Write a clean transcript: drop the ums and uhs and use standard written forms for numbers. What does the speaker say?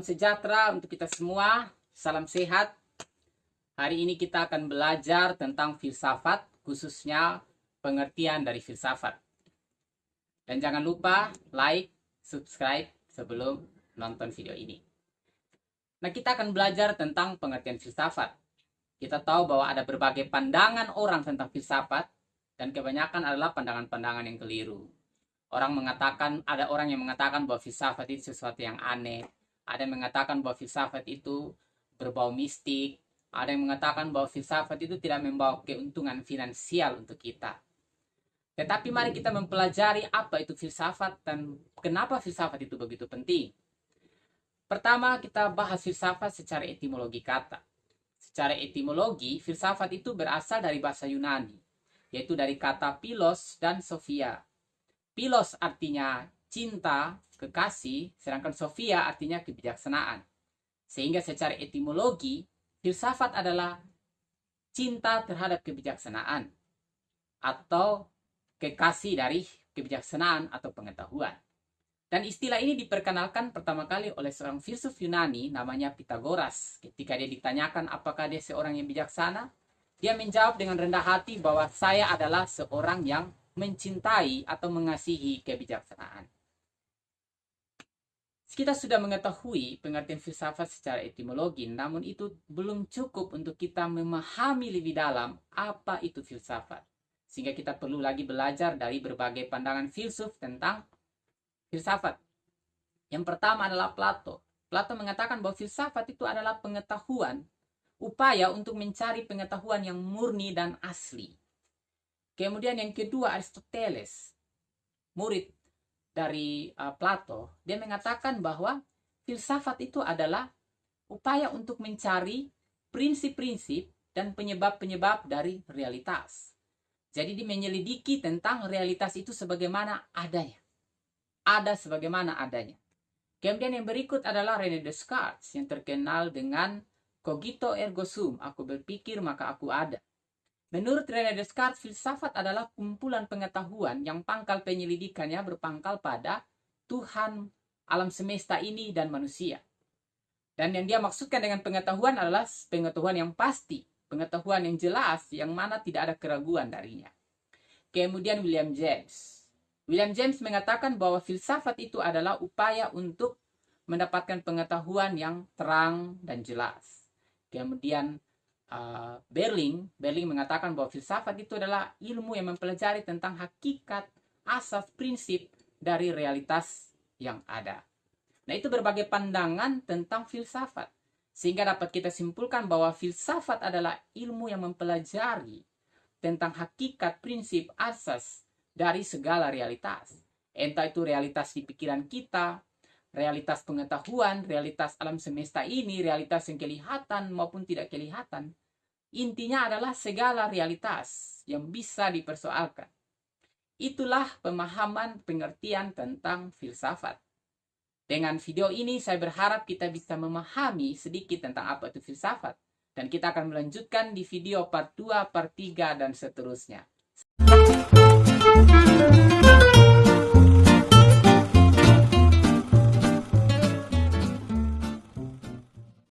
sejahtera untuk kita semua. Salam sehat. Hari ini kita akan belajar tentang filsafat, khususnya pengertian dari filsafat. Dan jangan lupa like, subscribe sebelum nonton video ini. Nah, kita akan belajar tentang pengertian filsafat. Kita tahu bahwa ada berbagai pandangan orang tentang filsafat, dan kebanyakan adalah pandangan-pandangan yang keliru. Ada orang yang mengatakan bahwa filsafat itu sesuatu yang aneh. Ada yang mengatakan bahwa filsafat itu berbau mistik. Ada yang mengatakan bahwa filsafat itu tidak membawa keuntungan finansial untuk kita. Tetapi mari kita mempelajari apa itu filsafat dan kenapa filsafat itu begitu penting. Pertama, kita bahas filsafat secara etimologi kata. Secara etimologi, filsafat itu berasal dari bahasa Yunani, yaitu dari kata philos dan sophia. Philos artinya cinta, kekasih, sedangkan sophia artinya kebijaksanaan. Sehingga secara etimologi, filsafat adalah cinta terhadap kebijaksanaan atau kekasih dari kebijaksanaan atau pengetahuan. Dan istilah ini diperkenalkan pertama kali oleh seorang filsuf Yunani namanya Pythagoras. Ketika dia ditanyakan apakah dia seorang yang bijaksana, dia menjawab dengan rendah hati bahwa saya adalah seorang yang mencintai atau mengasihi kebijaksanaan. Kita sudah mengetahui pengertian filsafat secara etimologi, namun itu belum cukup untuk kita memahami lebih dalam apa itu filsafat. Sehingga kita perlu lagi belajar dari berbagai pandangan filsuf tentang filsafat. Yang pertama adalah Plato. Plato mengatakan bahwa filsafat itu adalah pengetahuan, upaya untuk mencari pengetahuan yang murni dan asli. Kemudian yang kedua Aristoteles, murid dari Plato, dia mengatakan bahwa filsafat itu adalah upaya untuk mencari prinsip-prinsip dan penyebab-penyebab dari realitas. Jadi dia menyelidiki tentang realitas itu sebagaimana adanya. Ada sebagaimana adanya. Kemudian yang berikut adalah René Descartes yang terkenal dengan cogito ergo sum, aku berpikir maka aku ada. Menurut René Descartes, filsafat adalah kumpulan pengetahuan yang pangkal penyelidikannya berpangkal pada Tuhan, alam semesta ini, dan manusia. Dan yang dia maksudkan dengan pengetahuan adalah pengetahuan yang pasti, pengetahuan yang jelas, yang mana tidak ada keraguan darinya. Kemudian William James. William James mengatakan bahwa filsafat itu adalah upaya untuk mendapatkan pengetahuan yang terang dan jelas. Kemudian Berling mengatakan bahwa filsafat itu adalah ilmu yang mempelajari tentang hakikat, asas, prinsip dari realitas yang ada. Nah, itu berbagai pandangan tentang filsafat. Sehingga dapat kita simpulkan bahwa filsafat adalah ilmu yang mempelajari tentang hakikat, prinsip, asas dari segala realitas. Entah itu realitas di pikiran kita, realitas pengetahuan, realitas alam semesta ini, realitas yang kelihatan maupun tidak kelihatan. Intinya adalah segala realitas yang bisa dipersoalkan. Itulah pemahaman pengertian tentang filsafat. Dengan video ini saya berharap kita bisa memahami sedikit tentang apa itu filsafat. Dan kita akan melanjutkan di video part 2, part 3, dan seterusnya.